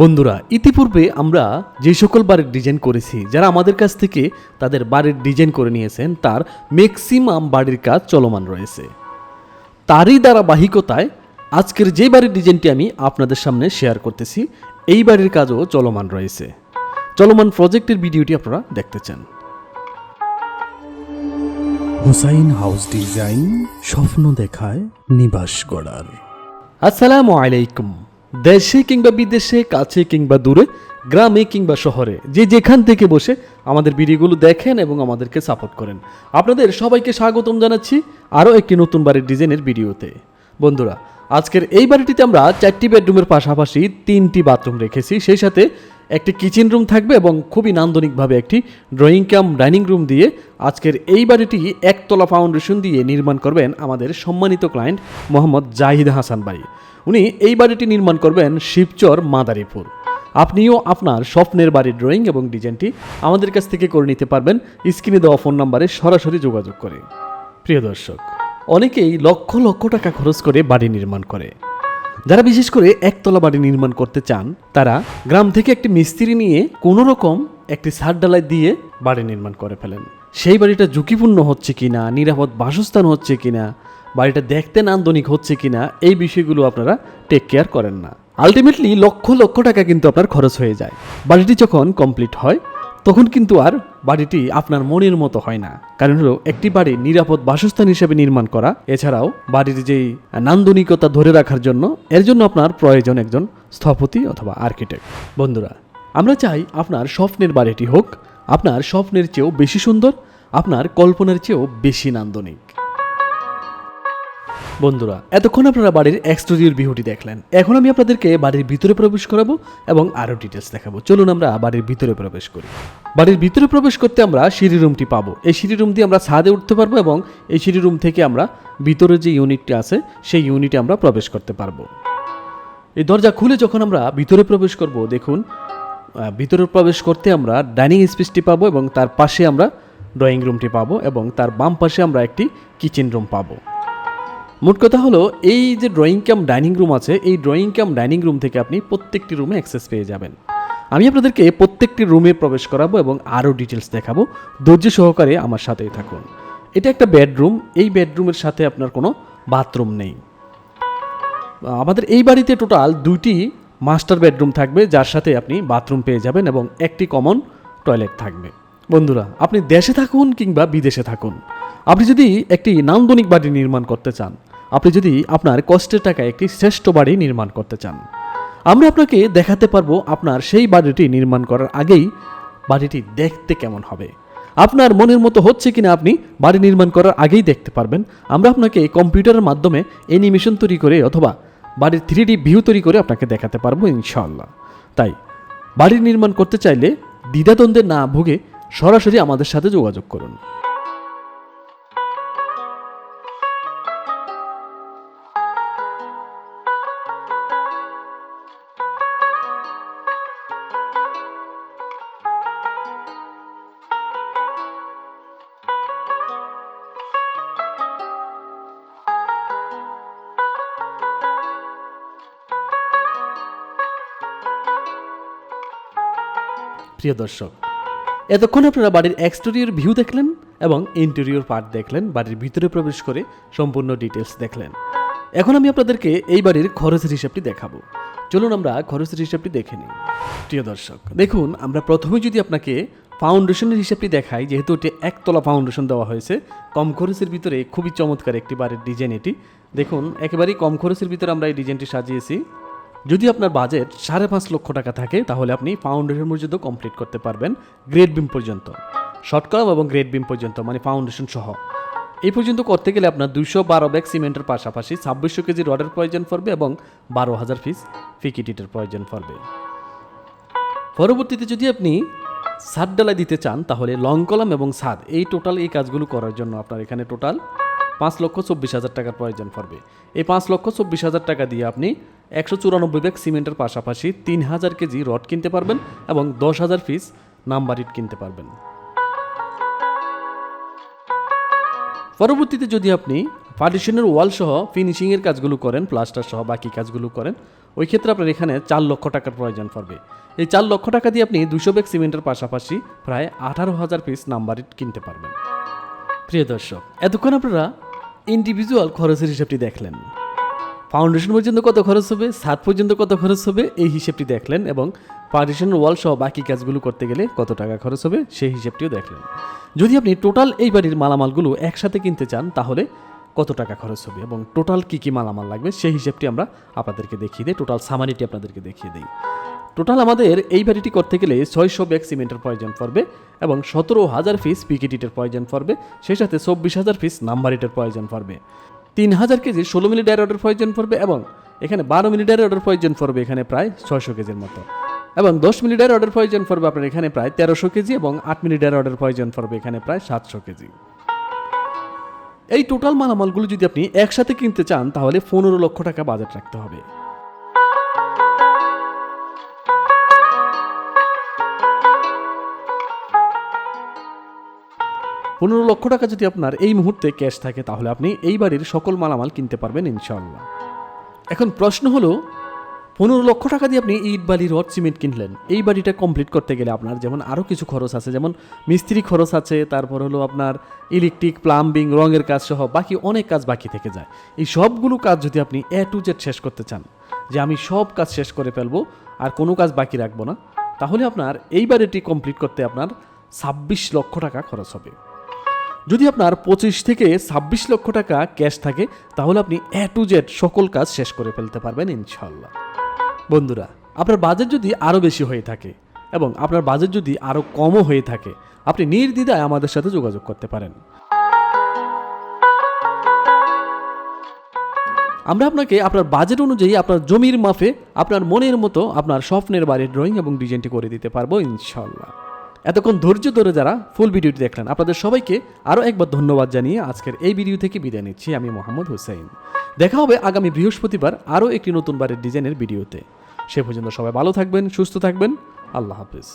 বন্ধুরা, ইতিপূর্বে আমরা যে সকল বাড়ির ডিজাইন করেছি, যারা আমাদের কাছ থেকে তাদের বাড়ির ডিজাইন করে নিয়েছেন, তার ম্যাক্সিমাম বাড়ির কাজ চলমান রয়েছে। তারই ধারাবাহিকতায় আজকের যে বাড়ির ডিজাইনটি আমি আপনাদের সামনে শেয়ার করতেছি, এই বাড়ির কাজও চলমান রয়েছে। চলমান প্রজেক্টের ভিডিওটি আপনারা দেখতে চান। হুসাইন হাউস ডিজাইন, স্বপ্ন দেখায় নিবাস গড়ার। আসসালামু আলাইকুম। দেশে কিংবা বিদেশে, কাছে কিংবা দূরে, গ্রামে কিংবা শহরে, যে যেখান থেকে বসে আমাদের ভিডিওগুলো দেখেন এবং আমাদেরকে সাপোর্ট করেন, আপনাদের সবাইকে স্বাগতম জানাচ্ছি আরও একটি নতুন বাড়ির ডিজাইনের ভিডিওতে। বন্ধুরা, আজকের এই বাড়িটিতে আমরা 4টি বেডরুমের পাশাপাশি 3টি বাথরুম রেখেছি, সেই সাথে একটি কিচেন রুম থাকবে এবং খুবই নান্দনিকভাবে একটি ড্রয়িং কাম ডাইনিং রুম দিয়ে আজকের এই বাড়িটি একতলা ফাউন্ডেশন দিয়ে নির্মাণ করবেন আমাদের সম্মানিত ক্লায়েন্ট মোহাম্মদ জাহিদ হাসান ভাই। উনি এই বাড়িটি নির্মাণ করবেন শিবচর মাদারীপুর। আপনিও আপনার স্বপ্নের বাড়ির ড্রয়িং এবং ডিজাইনটি আমাদের কাছ থেকে করে নিতে পারবেন স্ক্রিনে দেওয়া ফোন নাম্বারে সরাসরি যোগাযোগ করে। প্রিয় দর্শক, অনেকেই লক্ষ লক্ষ টাকা খরচ করে বাড়ি নির্মাণ করে। যারা বিশেষ করে একতলা বাড়ি নির্মাণ করতে চান, তারা গ্রাম থেকে একটি মিস্ত্রি নিয়ে কোনো রকম একটি ছাদ ঢালাই দিয়ে বাড়ি নির্মাণ করে ফেলেন। সেই বাড়িটা ঝুঁকিপূর্ণ হচ্ছে কিনা, নিরাপদ বাসস্থান হচ্ছে কিনা, বাড়িটা দেখতে নান্দনিক হচ্ছে কিনা, এই বিষয়গুলো আপনারা টেক কেয়ার করেন না। আলটিমেটলি লক্ষ লক্ষ টাকা কিন্তু আপনার খরচ হয়ে যায়। বাড়িটি যখন কমপ্লিট হয় তখন কিন্তু আর বাড়িটি আপনার মনের মতো হয় না। কারণ হলো, একটি বাড়ি নিরাপদ বাসস্থান হিসেবে নির্মাণ করা, এছাড়াও বাড়ির যেই নান্দনিকতা ধরে রাখার জন্য এর জন্য আপনার প্রয়োজন একজন স্থপতি অথবা আর্কিটেক্ট। বন্ধুরা, আমরা চাই আপনার স্বপ্নের বাড়িটি হোক আপনার স্বপ্নের চেয়েও বেশি সুন্দর, আপনার কল্পনার চেয়েও বেশি নান্দনিক। বন্ধুরা, এতক্ষণ আপনারা বাড়ির এক্সটেরিয়র ভিউটি দেখলেন। এখন আমি আপনাদেরকে বাড়ির ভিতরে প্রবেশ করাবো এবং আরও ডিটেলস দেখাবো। চলুন আমরা বাড়ির ভিতরে প্রবেশ করি। বাড়ির ভিতরে প্রবেশ করতে আমরা সিঁড়ি রুমটি পাবো। এই সিঁড়ি রুম দিয়ে আমরা ছাদে উঠতে পারবো এবং এই সিঁড়ি রুম থেকে আমরা ভিতরে যে ইউনিটটি আছে সেই ইউনিটে আমরা প্রবেশ করতে পারবো। এই দরজা খুলে যখন আমরা ভিতরে প্রবেশ করব, দেখুন ভিতরে প্রবেশ করতে আমরা ডাইনিং স্পেসটি পাবো এবং তার পাশে আমরা ড্রয়িং রুমটি পাবো এবং তার বাম পাশে আমরা একটি কিচেন রুম পাবো। মোট কথা হলো, এই যে ড্রয়িং কাম ডাইনিং রুম আছে, এই ড্রয়িং কাম ডাইনিং রুম থেকে আপনি প্রত্যেকটি রুমে অ্যাক্সেস পেয়ে যাবেন। আমি আপনাদেরকে প্রত্যেকটি রুমে প্রবেশ করাবো এবং আরও ডিটেলস দেখাবো। ধৈর্য সহকারে আমার সাথেই থাকুন। এটা একটা বেডরুম। এই বেডরুমের সাথে আপনার কোনো বাথরুম নেই। আমাদের এই বাড়িতে টোটাল 2টি মাস্টার বেডরুম থাকবে, যার সাথে আপনি বাথরুম পেয়ে যাবেন এবং একটি কমন টয়লেট থাকবে। বন্ধুরা, আপনি দেশে থাকুন কিংবা বিদেশে থাকুন, আপনি যদি একটি নান্দনিক বাড়ি নির্মাণ করতে চান, আপনি যদি আপনার কষ্টের টাকায় একটি শ্রেষ্ঠ বাড়ি নির্মাণ করতে চান, আমরা আপনাকে দেখাতে পারবো আপনার সেই বাড়িটি নির্মাণ করার আগেই বাড়িটি দেখতে কেমন হবে, আপনার মনের মতো হচ্ছে কিনা আপনি বাড়ি নির্মাণ করার আগেই দেখতে পারবেন। আমরা আপনাকে কম্পিউটারের মাধ্যমে অ্যানিমেশন তৈরি করে অথবা বাড়ির 3D ভিউ তৈরি করে আপনাকে দেখাতে পারবো ইনশাআল্লাহ। তাই বাড়ি নির্মাণ করতে চাইলে দ্বিধাদ্বন্দ্বে না ভুগে সরাসরি আমাদের সাথে যোগাযোগ করুন। প্রিয় দর্শক, এতক্ষণ আপনারা বাড়ির এক্সটেরিয়র ভিউ দেখলেন এবং ইন্টেরিয়র পার্ট দেখলেন, বাড়ির ভিতরে প্রবেশ করে সম্পূর্ণ ডিটেলস দেখলেন। এখন আমি আপনাদেরকে এই বাড়ির খরচের হিসাবটি দেখাবো। চলুন আমরা খরচের হিসাবটি দেখে নিই। প্রিয় দর্শক, দেখুন, আমরা প্রথমে যদি আপনাকে ফাউন্ডেশনের হিসাবটি দেখাই, যেহেতু এটি একতলা ফাউন্ডেশন দেওয়া হয়েছে, কম খরচের ভিতরে খুবই চমৎকার একটি বাড়ির ডিজাইন এটি। দেখুন, একেবারেই কম খরচের ভিতরে আমরা এই ডিজাইনটি সাজিয়েছি। যদি আপনার বাজেট 5.5 লক্ষ টাকা থাকে, তাহলে আপনি ফাউন্ডেশন পর্যন্ত কমপ্লিট করতে পারবেন, গ্রেড বিম পর্যন্ত, শর্ট কলাম এবং গ্রেড বিম পর্যন্ত, মানে ফাউন্ডেশন সহ। এই পর্যন্ত করতে গেলে আপনার 212 ব্যাগ সিমেন্টের পাশাপাশি 2600 কেজি রডের প্রয়োজন পড়বে এবং 12,000 পিস ফিকিটিটের প্রয়োজন পড়বে। পরবর্তীতে যদি আপনি ছাদ ঢালাই দিতে চান, তাহলে লং কলাম এবং ছাদ, এই টোটাল এই কাজগুলো করার জন্য আপনার এখানে টোটাল 5,24,000 টাকার প্রয়োজন পড়বে। এই 5,24,000 টাকা দিয়ে আপনি 194 ব্যাগ সিমেন্টের পাশাপাশি 3,000 কেজি রড কিনতে পারবেন এবং 10,000 পিস নাম্বার ইট কিনতে পারবেন। পরবর্তীতে যদি আপনি পার্টিশনের ওয়াল সহ ফিনিশিংয়ের কাজগুলো করেন, প্লাস্টার সহ বাকি কাজগুলো করেন, ওই ক্ষেত্রে আপনার এখানে 4 লক্ষ টাকার প্রয়োজন পড়বে। এই 4 লক্ষ টাকা দিয়ে আপনি 200 ব্যাগ সিমেন্টের পাশাপাশি প্রায় 18,000 পিস নাম্বার ইট কিনতে পারবেন। প্রিয় দর্শক, এতক্ষণ আপনারা ইন্ডিভিজুয়াল খরচের হিসাবটি দেখলেন। ফাউন্ডেশন পর্যন্ত কত খরচ হবে, ছাদ পর্যন্ত কত খরচ হবে এই হিসেবটি দেখলেন, এবং পার্টিশন ওয়াল সহ বাকি কাজগুলো করতে গেলে কত টাকা খরচ হবে সেই হিসেবটিও দেখলেন। যদি আপনি টোটাল এই বাড়ির মালামালগুলো একসাথে কিনতে চান তাহলে কত টাকা খরচ হবে এবং টোটাল কী কী মালামাল লাগবে সেই হিসেবটি আমরা আপনাদেরকে দেখিয়ে দিই, টোটাল সামারিটি আপনাদেরকে দেখিয়ে দিই। টোটাল আমাদের এই বাড়িটি করতে গেলে 600 ব্যাগ সিমেন্টের প্রয়োজন পড়বে এবং 17,000 পিস পিকেটিটের প্রয়োজন পড়বে, সেই সাথে 24,000 পিস নাম্বার ইটের প্রয়োজন পড়বে, 3,000 কেজি 16 মিলি ডাই রডের প্রয়োজন পড়বে এবং এখানে 12 মিলি ডাই রডের প্রয়োজন পড়বে এখানে প্রায় 600 কেজির মতো, এবং 10 মিলি ডাই রডের প্রয়োজন পড়বে আপনার এখানে প্রায় 1300 কেজি এবং 8 মিলি ডাই রডের প্রয়োজন পড়বে এখানে প্রায় 700 কেজি। এই টোটাল মালামালগুলো যদি আপনি একসাথে কিনতে চান তাহলে 15 লক্ষ টাকা বাজেট রাখতে হবে। $15 লক্ষ টাকা যদি আপনার এই মুহূর্তে ক্যাশ থাকে তাহলে আপনি এই বাড়ির সকল মালামাল কিনতে পারবেন ইনশাআল্লাহ। এখন প্রশ্ন হলো, 15 লক্ষ টাকা দিয়ে আপনি ইট বালি রড সিমেন্ট কিনলেন, এই বাড়িটা কমপ্লিট করতে গেলে আপনার যেমন আরও কিছু খরচ আছে, যেমন মিস্ত্রি খরচ আছে, তারপর হলো আপনার ইলেকট্রিক, প্লাম্বিং, রঙের কাজ সহ বাকি অনেক কাজ বাকি থেকে যায়। এই সবগুলো কাজ যদি আপনি A to Z শেষ করতে চান, যে আমি সব কাজ শেষ করে ফেলবো আর কোনো কাজ বাকি রাখবো না, তাহলে আপনার এই বাড়িটি কমপ্লিট করতে আপনার 26 লক্ষ টাকা খরচ হবে। যদি আপনার 25 থেকে 26 লক্ষ টাকা ক্যাশ থাকে তাহলে আপনি A to Z সকল কাজ শেষ করে ফেলতে পারবেন ইনশাআল্লাহ। বন্ধুরা, আপনার বাজেট যদি আরও বেশি হয়ে থাকে এবং আপনার বাজেট যদি আরও কমও হয়ে থাকে, আপনি নির্দ্বিধায় আমাদের সাথে যোগাযোগ করতে পারেন। আমরা আপনাকে আপনার বাজেট অনুযায়ী আপনার জমির মাপে আপনার মনের মতো আপনার স্বপ্নের বাড়ির ড্রয়িং এবং ডিজাইনটি করে দিতে পারবো ইনশাআল্লাহ। এতক্ষণ ধৈর্য ধরে যারা ফুল ভিডিওটি দেখলেন আপনাদের সবাইকে আরও একবার ধন্যবাদ জানিয়ে আজকের এই ভিডিও থেকে বিদায় নিচ্ছি। আমি মোহাম্মদ হুসাইন। দেখা হবে আগামী বৃহস্পতিবার আরও একটি নতুন বাড়ির ডিজাইনের ভিডিওতে। সে পর্যন্ত সবাই ভালো থাকবেন, সুস্থ থাকবেন। আল্লাহ হাফিজ।